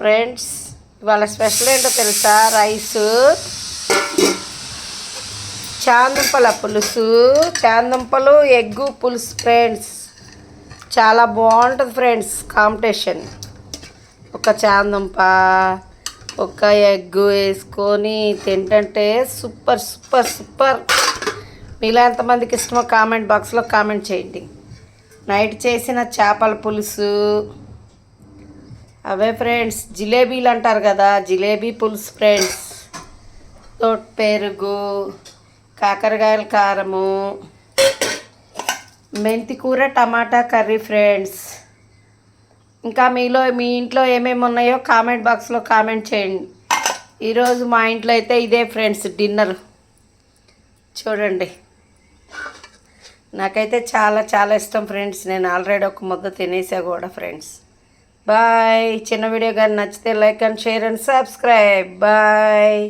Friends ఇవాళ special ఏంటో తెలుసా? రైసు, చాందుంపల పులుసు, చాందుంపలు ఎగ్గు పులుసు ఫ్రెండ్స్. చాలా బాగుంటుంది ఫ్రెండ్స్ కాంబినేషన్. ఒక చాందుంప ఒక ఎగ్గు వేసుకొని తింటుంటే సూపర్ సూపర్ సూపర్. మీలో ఎంతమందికి ఇష్టమో కామెంట్ బాక్స్లో కామెంట్ చేయండి. నైట్ చేసిన చేపల పులుసు అవే ఫ్రెండ్స్. జిలేబీలు అంటారు కదా, జిలేబీ పులుసు ఫ్రెండ్స్. తోట పెరుగు, కాకరకాయల కారము, మెంతి కూర, టమాటా కర్రీ ఫ్రెండ్స్. ఇంకా మీ ఇంట్లో ఏమేమి ఉన్నాయో కామెంట్ బాక్స్లో కామెంట్ చేయండి. ఈరోజు మా ఇంట్లో అయితే ఇదే ఫ్రెండ్స్ డిన్నర్. చూడండి, నాకైతే చాలా చాలా ఇష్టం ఫ్రెండ్స్. నేను ఆల్రెడీ ఒక ముద్ద తినేసా కూడా ఫ్రెండ్స్. బాయ్. చిన్న వీడియో కానీ నచ్చితే like and share and subscribe. Bye.